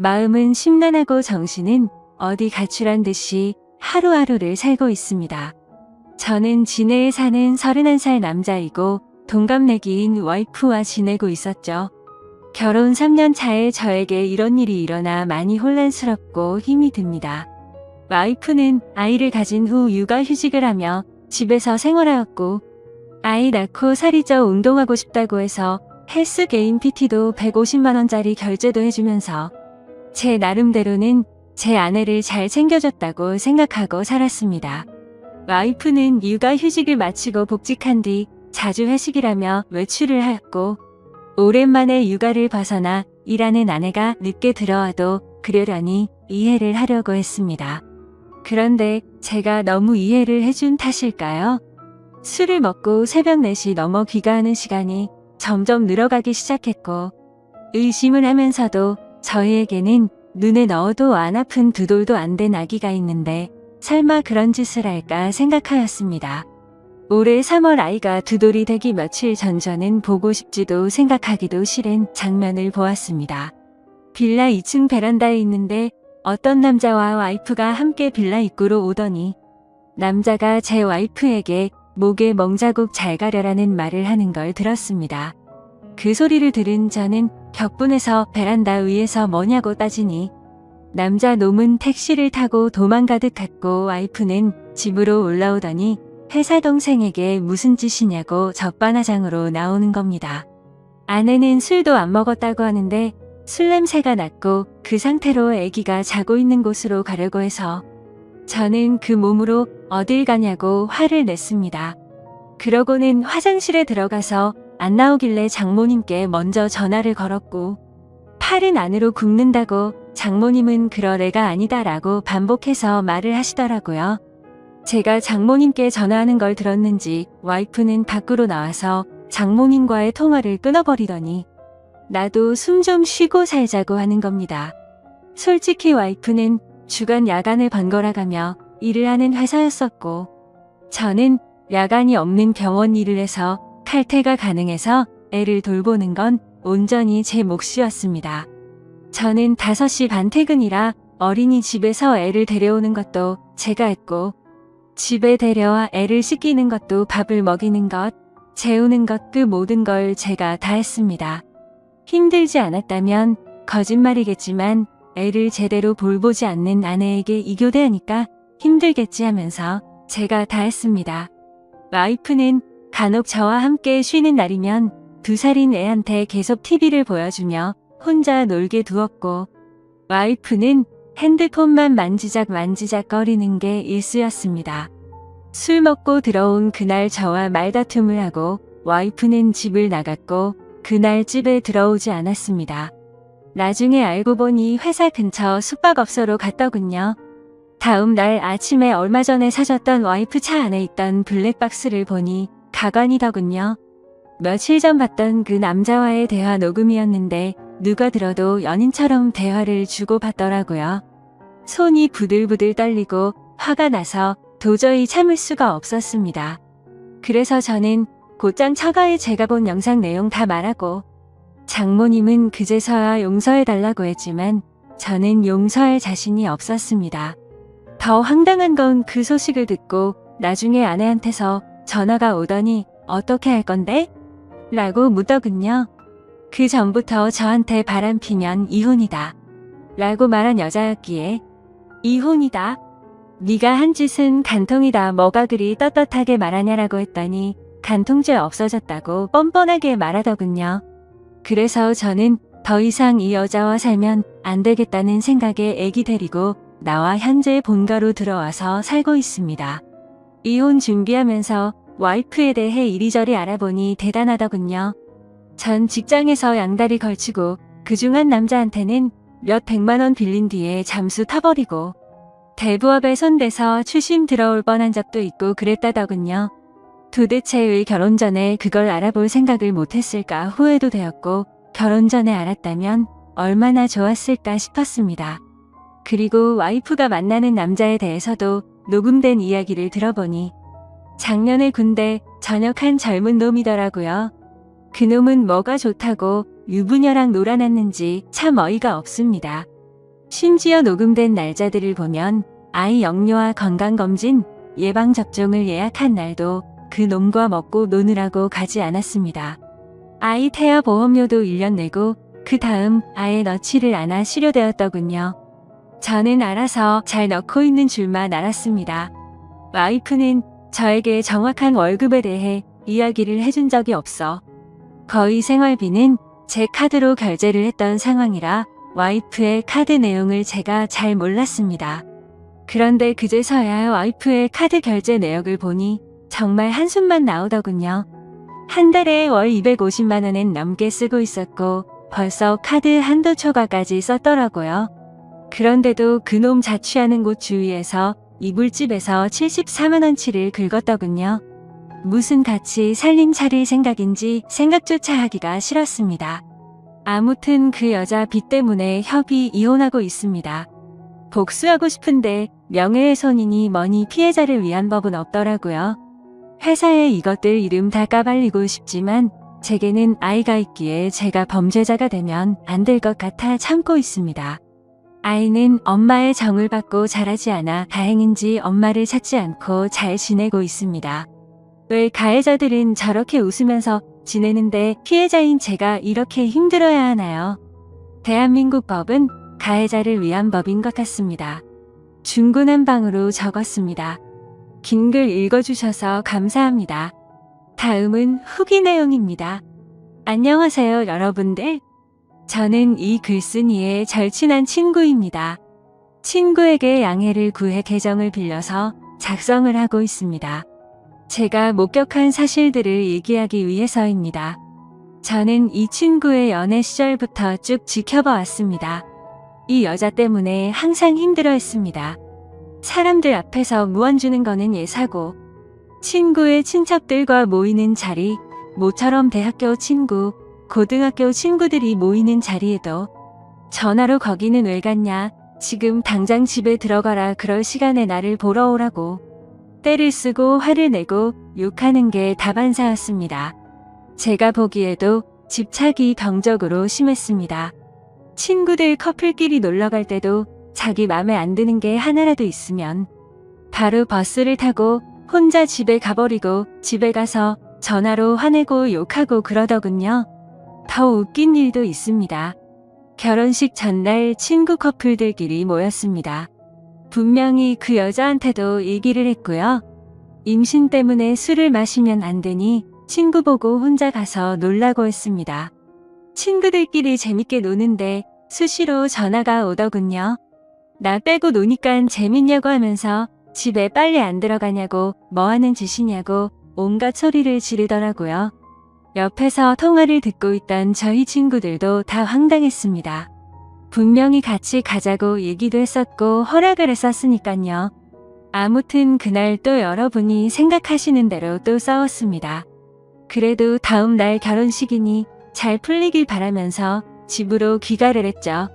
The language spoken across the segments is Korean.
마음은 심란하고 정신은 어디 가출한 듯이 하루하루를 살고 있습니다. 저는 진해에 사는 31살 남자이고 동갑내기인 와이프와 지내고 있었죠. 결혼 3년 차에 저에게 이런 일이 일어나 많이 혼란스럽고 힘이 듭니다. 와이프는 아이를 가진 후 육아휴직을 하며 집에서 생활하였고 아이 낳고 살이 쪄 운동하고 싶다고 해서 헬스 개인 PT도 150만원짜리 결제도 해주면서 제 나름대로는 제 아내를 잘 챙겨줬다고 생각하고 살았습니다. 와이프는 육아휴직을 마치고 복직한 뒤 자주 회식이라며 외출을 하였고 오랜만에 육아를 벗어나 일하는 아내가 늦게 들어와도 그러려니 이해를 하려고 했습니다. 그런데 제가 너무 이해를 해준 탓일까요? 술을 먹고 새벽 4시 넘어 귀가하는 시간이 점점 늘어가기 시작했고 의심을 하면서도 저희에게는 눈에 넣어도 안 아픈 두 돌도 안 된 아기가 있는데 설마 그런 짓을 할까 생각하였습니다. 올해 3월 아이가 두 돌이 되기 며칠 전 저는 보고 싶지도 생각하기도 싫은 장면을 보았습니다. 빌라 2층 베란다에 있는데 어떤 남자와 와이프가 함께 빌라 입구로 오더니 남자가 제 와이프에게 목에 멍자국 잘 가려라는 말을 하는 걸 들었습니다. 그 소리를 들은 저는 격분해서 베란다 위에서 뭐냐고 따지니 남자 놈은 택시를 타고 도망가듯 갔고 와이프는 집으로 올라오더니 회사 동생에게 무슨 짓이냐고 적반하장으로 나오는 겁니다. 아내는 술도 안 먹었다고 하는데 술 냄새가 났고 그 상태로 아기가 자고 있는 곳으로 가려고 해서 저는 그 몸으로 어딜 가냐고 화를 냈습니다. 그러고는 화장실에 들어가서 안 나오길래 장모님께 먼저 전화를 걸었고 팔은 안으로 굽는다고 장모님은 그럴 애가 아니다라고 반복해서 말을 하시더라고요. 제가 장모님께 전화하는 걸 들었는지 와이프는 밖으로 나와서 장모님과의 통화를 끊어버리더니 나도 숨 좀 쉬고 살자고 하는 겁니다. 솔직히 와이프는 주간 야간을 번갈아가며 일을 하는 회사였었고 저는 야간이 없는 병원 일을 해서 칼퇴가 가능해서 애를 돌보는 건 온전히 제 몫이었습니다. 저는 5시 반 퇴근이라 어린이집에서 애를 데려오는 것도 제가 했고 집에 데려와 애를 씻기는 것도 밥을 먹이는 것, 재우는 것 그 모든 걸 제가 다 했습니다. 힘들지 않았다면 거짓말이겠지만 애를 제대로 돌보지 않는 아내에게 이교대하니까 힘들겠지 하면서 제가 다 했습니다. 와이프는 간혹 저와 함께 쉬는 날이면 2살인 애한테 계속 TV를 보여주며 혼자 놀게 두었고 와이프는 핸드폰만 만지작 거리는 게 일쑤였습니다. 술 먹고 들어온 그날 저와 말다툼을 하고 와이프는 집을 나갔고 그날 집에 들어오지 않았습니다. 나중에 알고 보니 회사 근처 숙박업소로 갔더군요. 다음 날 아침에 얼마 전에 사줬던 와이프 차 안에 있던 블랙박스를 보니 가관이더군요. 며칠 전 봤던 그 남자와의 대화 녹음이었는데 누가 들어도 연인처럼 대화를 주고받더라고요. 손이 부들부들 떨리고 화가 나서 도저히 참을 수가 없었습니다. 그래서 저는 곧장 처가에 제가 본 영상 내용 다 말하고 장모님은 그제서야 용서해달라고 했지만 저는 용서할 자신이 없었습니다. 더 황당한 건 그 소식을 듣고 나중에 아내한테서 전화가 오더니 어떻게 할 건데? 라고 묻더군요. 그 전부터 저한테 바람 피면 이혼이다 라고 말한 여자였기에 이혼이다? 네가 한 짓은 간통이다 뭐가 그리 떳떳하게 말하냐라고 했더니 간통죄 없어졌다고 뻔뻔하게 말하더군요. 그래서 저는 더 이상 이 여자와 살면 안 되겠다는 생각에 애기 데리고 나와 현재 본가로 들어와서 살고 있습니다. 이혼 준비하면서 와이프에 대해 이리저리 알아보니 대단하더군요. 전 직장에서 양다리 걸치고 그중 한 남자한테는 몇 백만원 빌린 뒤에 잠수 타버리고 대부업에 손대서 추심 들어올 뻔한 적도 있고 그랬다더군요. 도대체 왜 결혼 전에 그걸 알아볼 생각을 못했을까 후회도 되었고 결혼 전에 알았다면 얼마나 좋았을까 싶었습니다. 그리고 와이프가 만나는 남자에 대해서도 녹음된 이야기를 들어보니 작년에 군대 전역한 젊은 놈이더라고요. 그놈은 뭐가 좋다고 유부녀랑 놀아났는지 참 어이가 없습니다. 심지어 녹음된 날짜들을 보면 아이 영유아 건강검진, 예방접종을 예약한 날도 그 놈과 먹고 노느라고 가지 않았습니다. 아이 태아 보험료도 1년 내고 그 다음 아예 넣지를 않아 실효되었더군요. 저는 알아서 잘 넣고 있는 줄만 알았습니다. 와이프는 저에게 정확한 월급에 대해 이야기를 해준 적이 없어 거의 생활비는 제 카드로 결제를 했던 상황이라 와이프의 카드 내용을 제가 잘 몰랐습니다. 그런데 그제서야 와이프의 카드 결제 내역을 보니 정말 한숨만 나오더군요. 한 달에 월 250만 원은 넘게 쓰고 있었고 벌써 카드 한도 초과까지 썼더라고요. 그런데도 그놈 자취하는 곳 주위에서 이불집에서 74만 원치를 긁었더군요. 무슨 같이 살림 차릴 생각인지 생각조차 하기가 싫었습니다. 아무튼 그 여자 빚 때문에 협의 이혼하고 있습니다. 복수하고 싶은데 명예훼손이니 뭐니 피해자를 위한 법은 없더라고요. 회사에 이것들 이름 다 까발리고 싶지만 제게는 아이가 있기에 제가 범죄자가 되면 안 될 것 같아 참고 있습니다. 아이는 엄마의 정을 받고 자라지 않아 다행인지 엄마를 찾지 않고 잘 지내고 있습니다. 왜 가해자들은 저렇게 웃으면서 지내는데 피해자인 제가 이렇게 힘들어야 하나요? 대한민국 법은 가해자를 위한 법인 것 같습니다. 중구난방으로 적었습니다. 긴 글 읽어주셔서 감사합니다. 다음은 후기 내용입니다. 안녕하세요 여러분들. 저는 이 글쓴이의 절친한 친구입니다. 친구에게 양해를 구해 계정을 빌려서 작성을 하고 있습니다. 제가 목격한 사실들을 얘기하기 위해서입니다. 저는 이 친구의 연애 시절부터 쭉 지켜봐 왔습니다. 이 여자 때문에 항상 힘들어했습니다. 사람들 앞에서 무언 주는 거는 예사고, 친구의 친척들과 모이는 자리, 모처럼 대학교 친구, 고등학교 친구들이 모이는 자리에도 전화로 거기는 왜 갔냐, 지금 당장 집에 들어가라 그럴 시간에 나를 보러 오라고 때를 쓰고 화를 내고 욕하는 게 다반사였습니다. 제가 보기에도 집착이 병적으로 심했습니다. 친구들 커플끼리 놀러갈 때도 자기 맘에 안 드는 게 하나라도 있으면 바로 버스를 타고 혼자 집에 가버리고 집에 가서 전화로 화내고 욕하고 그러더군요. 더 웃긴 일도 있습니다. 결혼식 전날 친구 커플들끼리 모였습니다. 분명히 그 여자한테도 얘기를 했고요. 임신 때문에 술을 마시면 안 되니 친구 보고 혼자 가서 놀라고 했습니다. 친구들끼리 재밌게 노는데 수시로 전화가 오더군요. 나 빼고 노니깐 재밌냐고 하면서 집에 빨리 안 들어가냐고 뭐하는 짓이냐고 온갖 소리를 지르더라고요. 옆에서 통화를 듣고 있던 저희 친구들도 다 황당했습니다. 분명히 같이 가자고 얘기도 했었고 허락을 했었으니깐요. 아무튼 그날 또 여러분이 생각하시는 대로 또 싸웠습니다. 그래도 다음 날 결혼식이니 잘 풀리길 바라면서 집으로 귀가를 했죠.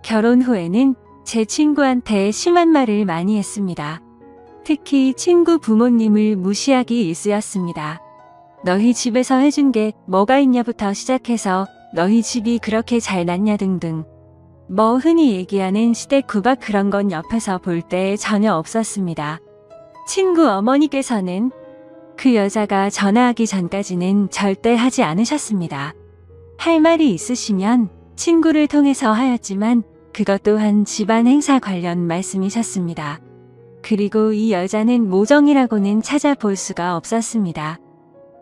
결혼 후에는 제 친구한테 심한 말을 많이 했습니다. 특히 친구 부모님을 무시하기 일쑤였습니다. 너희 집에서 해준 게 뭐가 있냐부터 시작해서 너희 집이 그렇게 잘났냐 등등. 뭐 흔히 얘기하는 시댁 구박 그런 건 옆에서 볼 때 전혀 없었습니다. 친구 어머니께서는 그 여자가 전화하기 전까지는 절대 하지 않으셨습니다. 할 말이 있으시면 친구를 통해서 하였지만 그것 또한 집안 행사 관련 말씀이셨습니다. 그리고 이 여자는 모정이라고는 찾아볼 수가 없었습니다.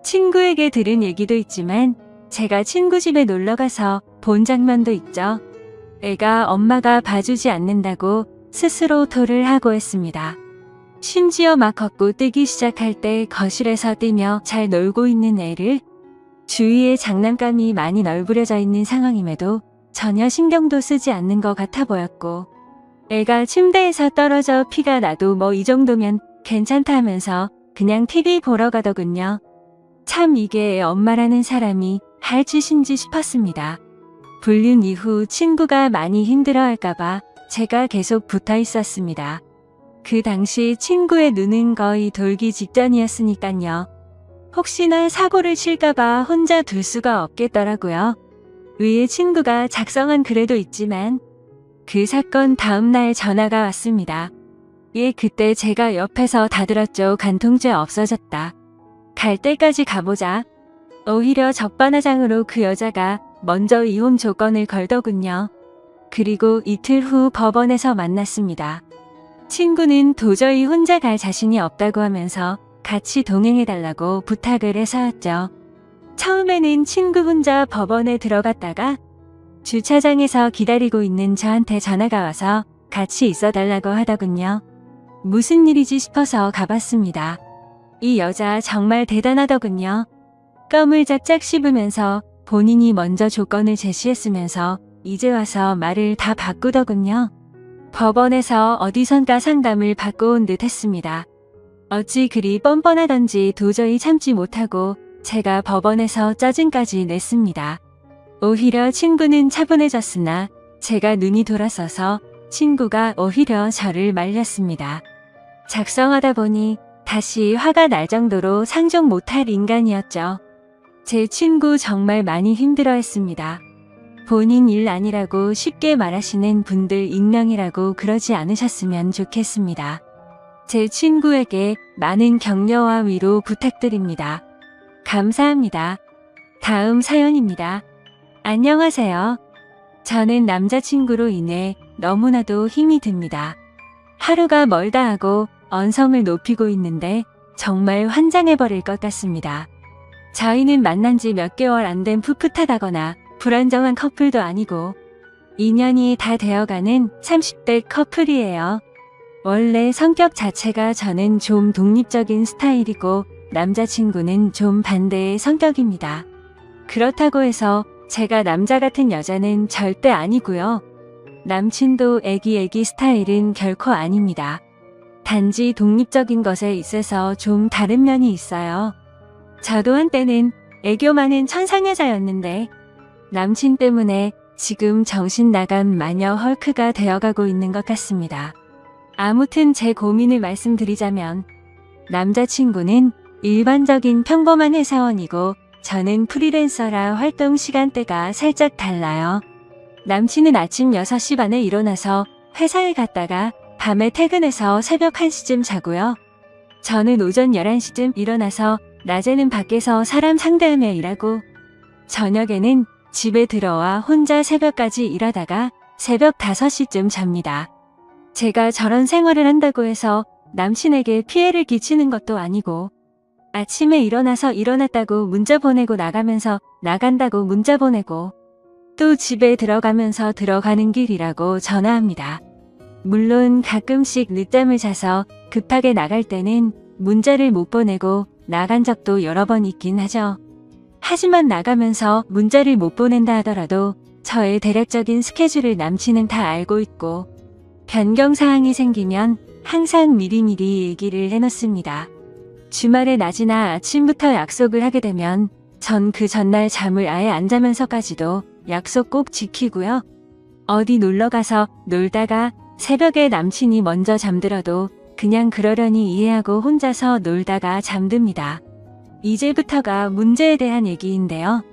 친구에게 들은 얘기도 있지만 제가 친구 집에 놀러가서 본 장면도 있죠. 애가 엄마가 봐주지 않는다고 스스로 토를 하고 했습니다. 심지어 막 걷고 뛰기 시작할 때 거실에서 뛰며 잘 놀고 있는 애를 주위에 장난감이 많이 널브러져 있는 상황임에도 전혀 신경도 쓰지 않는 것 같아 보였고 애가 침대에서 떨어져 피가 나도 뭐 이 정도면 괜찮다 하면서 그냥 TV 보러 가더군요. 참 이게 애 엄마라는 사람이 할 짓인지 싶었습니다. 불륜 이후 친구가 많이 힘들어할까봐 제가 계속 붙어 있었습니다. 그 당시 친구의 눈은 거의 돌기 직전이었으니깐요. 혹시나 사고를 칠까봐 혼자 둘 수가 없겠더라고요. 위에 친구가 작성한 글에도 있지만 그 사건 다음 날 전화가 왔습니다. 예, 그때 제가 옆에서 다들었죠. 간통죄 없어졌다. 갈 때까지 가보자. 오히려 적반하장으로 그 여자가 먼저 이혼 조건을 걸더군요. 그리고 이틀 후 법원에서 만났습니다. 친구는 도저히 혼자 갈 자신이 없다고 하면서 같이 동행해달라고 부탁을 해서였죠. 처음에는 친구 혼자 법원에 들어갔다가 주차장에서 기다리고 있는 저한테 전화가 와서 같이 있어달라고 하더군요. 무슨 일이지 싶어서 가봤습니다. 이 여자 정말 대단하더군요. 껌을 짝짝 씹으면서 본인이 먼저 조건을 제시했으면서 이제 와서 말을 다 바꾸더군요. 법원에서 어디선가 상담을 받고 온 듯 했습니다. 어찌 그리 뻔뻔하던지 도저히 참지 못하고 제가 법원에서 짜증까지 냈습니다. 오히려 친구는 차분해졌으나 제가 눈이 돌아서서 친구가 오히려 저를 말렸습니다. 작성하다 보니 다시 화가 날 정도로 상종 못할 인간이었죠. 제 친구 정말 많이 힘들어했습니다. 본인 일 아니라고 쉽게 말하시는 분들 익명이라고 그러지 않으셨으면 좋겠습니다. 제 친구에게 많은 격려와 위로 부탁드립니다. 감사합니다. 다음 사연입니다. 안녕하세요. 저는 남자친구로 인해 너무나도 힘이 듭니다. 하루가 멀다 하고 언성을 높이고 있는데 정말 환장해버릴 것 같습니다. 저희는 만난 지 몇 개월 안 된 풋풋하다거나 불안정한 커플도 아니고 2년이 다 되어가는 30대 커플이에요. 원래 성격 자체가 저는 좀 독립적인 스타일이고 남자친구는 좀 반대의 성격입니다. 그렇다고 해서 제가 남자 같은 여자는 절대 아니고요. 남친도 애기애기 스타일은 결코 아닙니다. 단지 독립적인 것에 있어서 좀 다른 면이 있어요. 저도 한때는 애교 많은 천상여자였는데 남친 때문에 지금 정신 나간 마녀 헐크가 되어가고 있는 것 같습니다. 아무튼 제 고민을 말씀드리자면 남자친구는 일반적인 평범한 회사원이고 저는 프리랜서라 활동 시간대가 살짝 달라요. 남친은 아침 6시 반에 일어나서 회사에 갔다가 밤에 퇴근해서 새벽 1시쯤 자고요. 저는 오전 11시쯤 일어나서 낮에는 밖에서 사람 상대하며 일하고 저녁에는 집에 들어와 혼자 새벽까지 일하다가 새벽 5시쯤 잡니다. 제가 저런 생활을 한다고 해서 남친에게 피해를 끼치는 것도 아니고 아침에 일어나서 일어났다고 문자 보내고 나가면서 나간다고 문자 보내고 또 집에 들어가면서 들어가는 길이라고 전화합니다. 물론 가끔씩 늦잠을 자서 급하게 나갈 때는 문자를 못 보내고 나간 적도 여러 번 있긴 하죠. 하지만 나가면서 문자를 못 보낸다 하더라도 저의 대략적인 스케줄을 남친은 다 알고 있고 변경사항이 생기면 항상 미리미리 얘기를 해놓습니다. 주말에 낮이나 아침부터 약속을 하게 되면 전 그 전날 잠을 아예 안 자면서까지도 약속 꼭 지키고요. 어디 놀러가서 놀다가 새벽에 남친이 먼저 잠들어도 그냥 그러려니 이해하고 혼자서 놀다가 잠듭니다. 이제부터가 문제에 대한 얘기인데요.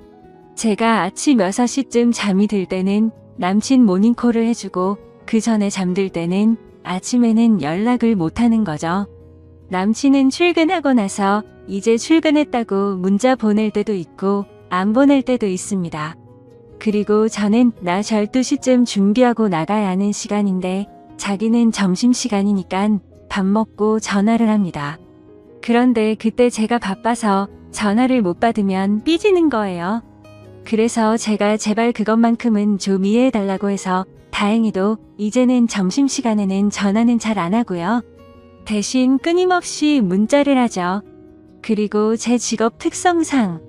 제가 아침 6시쯤 잠이 들 때는 남친 모닝콜을 해주고 그 전에 잠들 때는 아침에는 연락을 못하는 거죠. 남친은 출근하고 나서 이제 출근했다고 문자 보낼 때도 있고 안 보낼 때도 있습니다. 그리고 저는 나 12시쯤 준비하고 나가야 하는 시간인데 자기는 점심시간이니까 밥 먹고 전화를 합니다. 그런데 그때 제가 바빠서 전화를 못 받으면 삐지는 거예요. 그래서 제가 제발 그것만큼은 좀 이해해달라고 해서 다행히도 이제는 점심시간에는 전화는 잘 안 하고요. 대신 끊임없이 문자를 하죠. 그리고 제 직업 특성상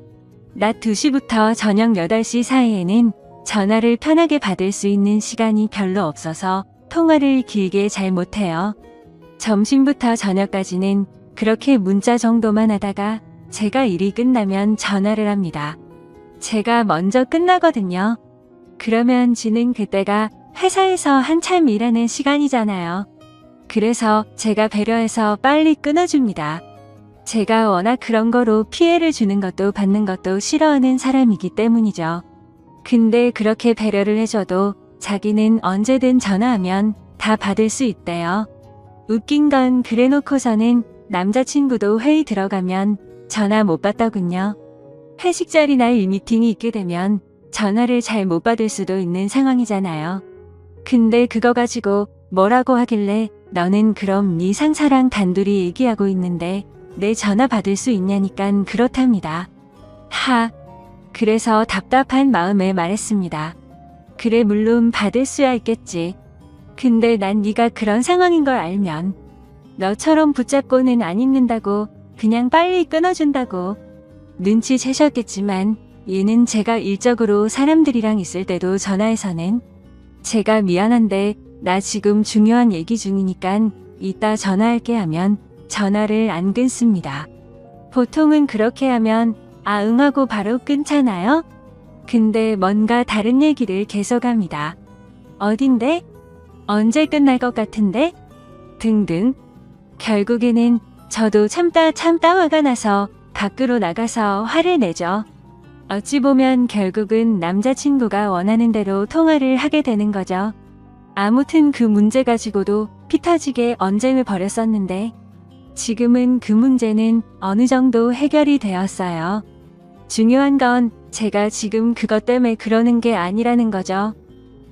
낮 2시부터 저녁 8시 사이에는 전화를 편하게 받을 수 있는 시간이 별로 없어서 통화를 길게 잘 못해요. 점심부터 저녁까지는 그렇게 문자 정도만 하다가 제가 일이 끝나면 전화를 합니다. 제가 먼저 끝나거든요. 그러면 지는 그때가 회사에서 한참 일하는 시간이잖아요. 그래서 제가 배려해서 빨리 끊어줍니다. 제가 워낙 그런 거로 피해를 주는 것도 받는 것도 싫어하는 사람이기 때문이죠. 근데 그렇게 배려를 해줘도 자기는 언제든 전화하면 다 받을 수 있대요. 웃긴 건 그래놓고서는 남자친구도 회의 들어가면 전화 못 받더군요. 회식 자리나 일 미팅이 있게 되면 전화를 잘 못 받을 수도 있는 상황이잖아요. 근데 그거 가지고 뭐라고 하길래 너는 그럼 네 상사랑 단둘이 얘기하고 있는데 내 전화 받을 수 있냐니깐 그렇답니다. 그래서 답답한 마음에 말했습니다. 그래 물론 받을 수야 있겠지. 근데 난 네가 그런 상황인 걸 알면 너처럼 붙잡고는 안 있는다고 그냥 빨리 끊어준다고. 눈치채셨겠지만 얘는 제가 일적으로 사람들이랑 있을 때도 전화해서는 제가 미안한데 나 지금 중요한 얘기 중이니깐 이따 전화할게 하면 전화를 안 끊습니다. 보통은 그렇게 하면 응하고 바로 끊잖아요. 근데 뭔가 다른 얘기를 계속합니다. 어딘데? 언제 끝날 것 같은데? 등등. 결국에는 저도 참다 화가 나서 밖으로 나가서 화를 내죠. 어찌 보면 결국은 남자친구가 원하는 대로 통화를 하게 되는 거죠. 아무튼 그 문제 가지고도 피 터지게 언쟁을 벌였었는데 지금은 그 문제는 어느 정도 해결이 되었어요. 중요한 건 제가 지금 그것 때문에 그러는 게 아니라는 거죠.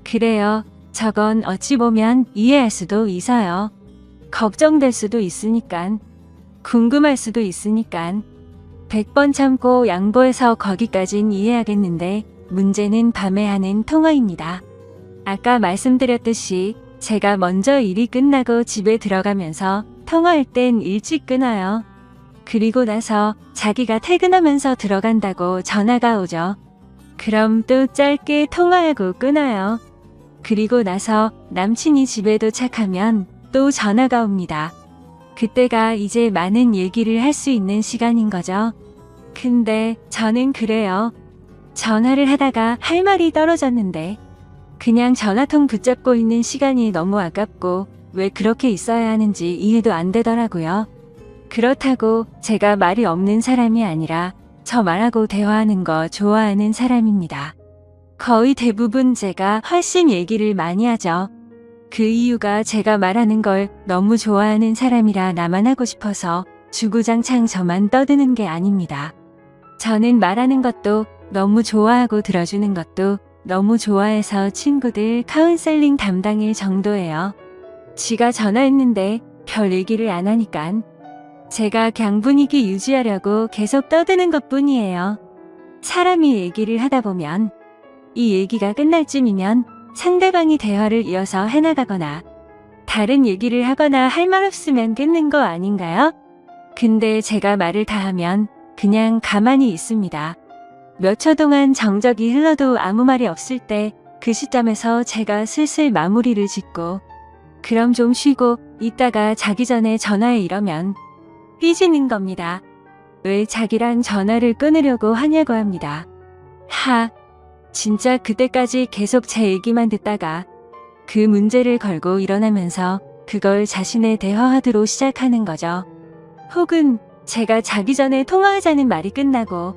그래요. 저건 어찌 보면 이해할 수도 있어요. 걱정될 수도 있으니깐. 궁금할 수도 있으니깐. 100번 참고 양보해서 거기까진 이해하겠는데 문제는 밤에 하는 통화입니다. 아까 말씀드렸듯이 제가 먼저 일이 끝나고 집에 들어가면서 통화할 땐 일찍 끊어요. 그리고 나서 자기가 퇴근하면서 들어간다고 전화가 오죠. 그럼 또 짧게 통화하고 끊어요. 그리고 나서 남친이 집에 도착하면 또 전화가 옵니다. 그때가 이제 많은 얘기를 할 수 있는 시간인 거죠. 근데 저는 그래요. 전화를 하다가 할 말이 떨어졌는데 그냥 전화통 붙잡고 있는 시간이 너무 아깝고 왜 그렇게 있어야 하는지 이해도 안 되더라고요. 그렇다고 제가 말이 없는 사람이 아니라 저 말하고 대화하는 거 좋아하는 사람입니다. 거의 대부분 제가 훨씬 얘기를 많이 하죠. 그 이유가 제가 말하는 걸 너무 좋아하는 사람이라 나만 하고 싶어서 주구장창 저만 떠드는 게 아닙니다. 저는 말하는 것도 너무 좋아하고 들어주는 것도 너무 좋아해서 친구들 카운셀링 담당일 정도예요. 지가 전화했는데 별 얘기를 안 하니깐 제가 그냥 분위기 유지하려고 계속 떠드는 것뿐이에요. 사람이 얘기를 하다 보면 이 얘기가 끝날 쯤이면 상대방이 대화를 이어서 해나가거나 다른 얘기를 하거나 할 말 없으면 끊는 거 아닌가요? 근데 제가 말을 다 하면 그냥 가만히 있습니다. 몇 초 동안 정적이 흘러도 아무 말이 없을 때 그 시점에서 제가 슬슬 마무리를 짓고 그럼 좀 쉬고 이따가 자기 전에 전화해 이러면 삐지는 겁니다. 왜 자기랑 전화를 끊으려고 하냐고 합니다. 진짜 그때까지 계속 제 얘기만 듣다가 그 문제를 걸고 일어나면서 그걸 자신의 대화하드로 시작하는 거죠. 혹은 제가 자기 전에 통화하자는 말이 끝나고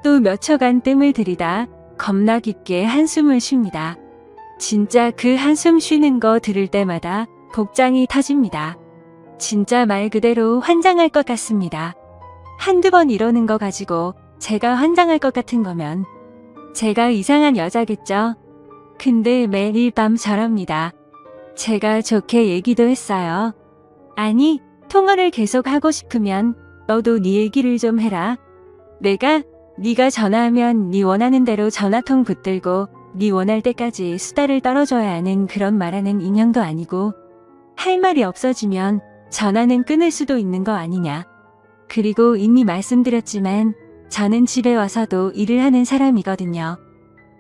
또 몇 초간 뜸을 들이다 겁나 깊게 한숨을 쉽니다. 진짜 그 한숨 쉬는 거 들을 때마다 복장이 터집니다. 진짜 말 그대로 환장할 것 같습니다. 한두 번 이러는 거 가지고 제가 환장할 것 같은 거면 제가 이상한 여자겠죠? 근데 매일 밤 저럽니다. 제가 좋게 얘기도 했어요. 아니, 통화를 계속 하고 싶으면 너도 네 얘기를 좀 해라. 네가 전화하면 네 원하는 대로 전화통 붙들고 네 원할 때까지 수다를 떨어줘야 하는 그런 말하는 인형도 아니고 할 말이 없어지면 전화는 끊을 수도 있는 거 아니냐. 그리고 이미 말씀드렸지만 저는 집에 와서도 일을 하는 사람이거든요.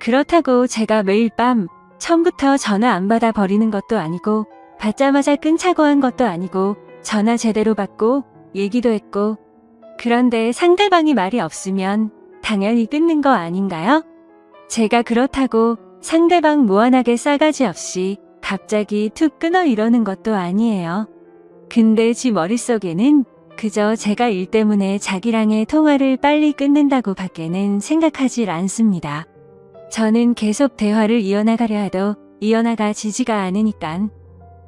그렇다고 제가 매일 밤 처음부터 전화 안 받아 버리는 것도 아니고 받자마자 끊자고 한 것도 아니고 전화 제대로 받고 얘기도 했고 그런데 상대방이 말이 없으면 당연히 끊는 거 아닌가요? 제가 그렇다고 상대방 무한하게 싸가지 없이 갑자기 툭 끊어 이러는 것도 아니에요. 근데 지 머릿속에는 그저 제가 일 때문에 자기랑의 통화를 빨리 끊는다고 밖에는 생각하질 않습니다. 저는 계속 대화를 이어나가려 해도 이연아가 지지가 않으니깐.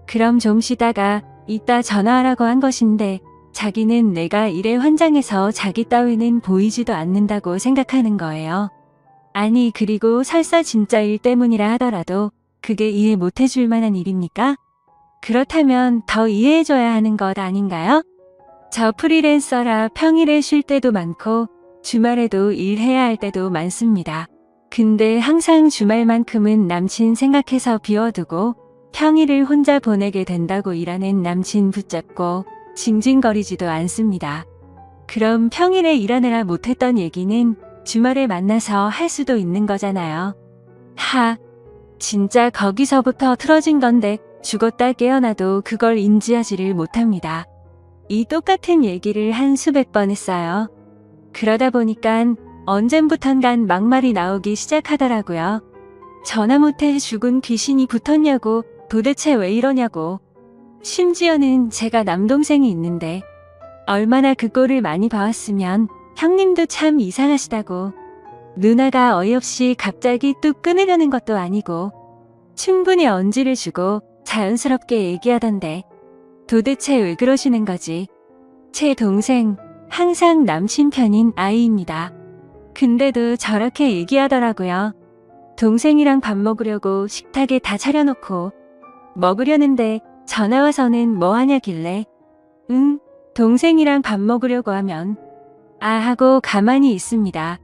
그럼 좀 쉬다가 이따 전화하라고 한 것인데 자기는 내가 일에 환장해서 자기 따위는 보이지도 않는다고 생각하는 거예요. 아니 그리고 설사 진짜 일 때문이라 하더라도 그게 이해 못 해줄 만한 일입니까? 그렇다면 더 이해해줘야 하는 것 아닌가요? 저 프리랜서라 평일에 쉴 때도 많고 주말에도 일해야 할 때도 많습니다. 근데 항상 주말만큼은 남친 생각해서 비워두고 평일을 혼자 보내게 된다고 일하는 남친 붙잡고 징징거리지도 않습니다. 그럼 평일에 일하느라 못했던 얘기는 주말에 만나서 할 수도 있는 거잖아요. 진짜 거기서부터 틀어진 건데 죽었다 깨어나도 그걸 인지하지를 못합니다. 이 똑같은 얘기를 한 수백 번 했어요. 그러다 보니까 언젠부턴간 막말이 나오기 시작하더라고요. 전화 못해 죽은 귀신이 붙었냐고, 도대체 왜 이러냐고. 심지어는 제가 남동생이 있는데 얼마나 그 꼴을 많이 봐왔으면 형님도 참 이상하시다고. 누나가 어이없이 갑자기 뚝 끊으려는 것도 아니고 충분히 언지를 주고 자연스럽게 얘기하던데 도대체 왜 그러시는 거지? 제 동생 항상 남친 편인 아이입니다. 근데도 저렇게 얘기하더라고요. 동생이랑 밥 먹으려고 식탁에 다 차려놓고 먹으려는데 전화와서는 뭐 하냐길래 응, 동생이랑 밥 먹으려고 하면 하고 가만히 있습니다.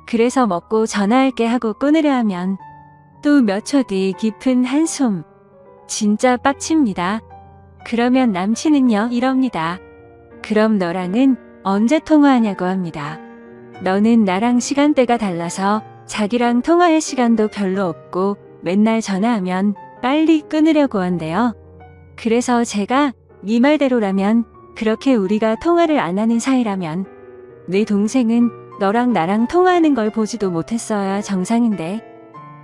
그래서 먹고 전화할게 하고 끊으려 하면 또 몇 초 뒤 깊은 한숨. 진짜 빡칩니다. 그러면 남친은요 이럽니다. 그럼 너랑은 언제 통화하냐고 합니다. 너는 나랑 시간대가 달라서 자기랑 통화할 시간도 별로 없고 맨날 전화하면 빨리 끊으려고 한대요. 그래서 제가 네 말대로라면 그렇게 우리가 통화를 안 하는 사이라면 내 동생은 너랑 나랑 통화하는 걸 보지도 못했어야 정상인데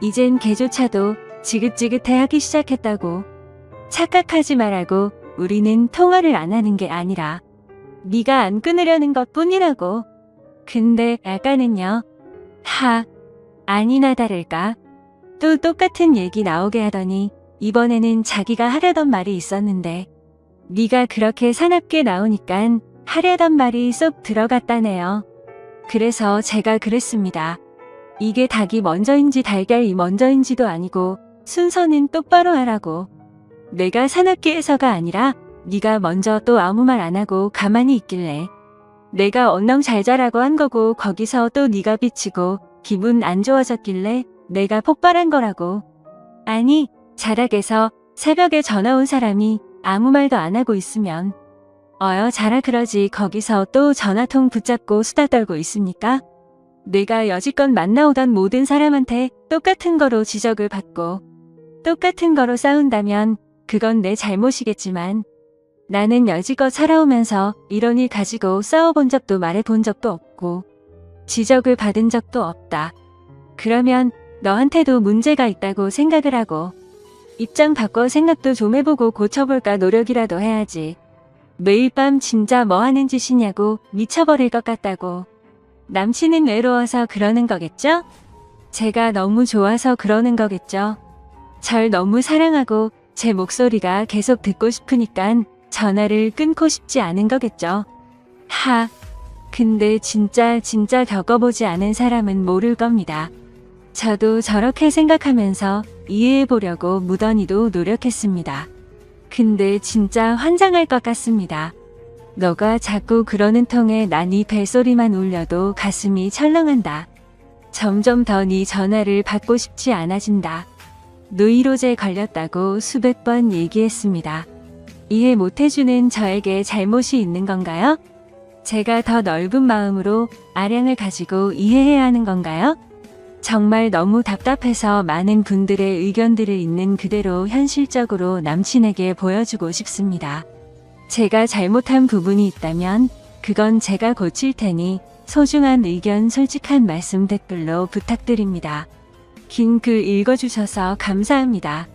이젠 걔조차도 지긋지긋해 하기 시작했다고. 착각하지 말라고. 우리는 통화를 안 하는 게 아니라 네가 안 끊으려는 것 뿐이라고. 근데 아까는요. 아니나 다를까. 또 똑같은 얘기 나오게 하더니 이번에는 자기가 하려던 말이 있었는데 네가 그렇게 사납게 나오니깐 하려던 말이 쏙 들어갔다네요. 그래서 제가 그랬습니다. 이게 닭이 먼저인지 달걀이 먼저인지도 아니고 순서는 똑바로 하라고. 내가 사납게 해서가 아니라 네가 먼저 또 아무 말 안 하고 가만히 있길래 내가 언능 잘 자라고 한 거고 거기서 또 네가 비치고 기분 안 좋아졌길래 내가 폭발한 거라고. 아니 자락에서 새벽에 전화 온 사람이 아무 말도 안 하고 있으면 자라 그러지 거기서 또 전화통 붙잡고 수다 떨고 있습니까? 내가 여지껏 만나오던 모든 사람한테 똑같은 거로 지적을 받고 똑같은 거로 싸운다면 그건 내 잘못이겠지만 나는 여지껏 살아오면서 이런 일 가지고 싸워본 적도 말해본 적도 없고 지적을 받은 적도 없다. 그러면 너한테도 문제가 있다고 생각을 하고 입장 바꿔 생각도 좀 해보고 고쳐볼까 노력이라도 해야지. 매일 밤 진짜 뭐 하는 짓이냐고 미쳐버릴 것 같다고. 남친은 외로워서 그러는 거겠죠? 제가 너무 좋아서 그러는 거겠죠? 절 너무 사랑하고 제 목소리가 계속 듣고 싶으니깐 전화를 끊고 싶지 않은 거겠죠? 근데 진짜 겪어보지 않은 사람은 모를 겁니다. 저도 저렇게 생각하면서 이해해보려고 무던히도 노력했습니다. 근데 진짜 환장할 것 같습니다. 너가 자꾸 그러는 통에 난 이 벨소리만 울려도 가슴이 철렁한다. 점점 더 네 전화를 받고 싶지 않아진다. 노이로제 걸렸다고 수백 번 얘기했습니다. 이해 못해주는 저에게 잘못이 있는 건가요? 제가 더 넓은 마음으로 아량을 가지고 이해해야 하는 건가요? 정말 너무 답답해서 많은 분들의 의견들을 있는 그대로 현실적으로 남친에게 보여주고 싶습니다. 제가 잘못한 부분이 있다면 그건 제가 고칠 테니 소중한 의견 솔직한 말씀 댓글로 부탁드립니다. 긴 글 읽어주셔서 감사합니다.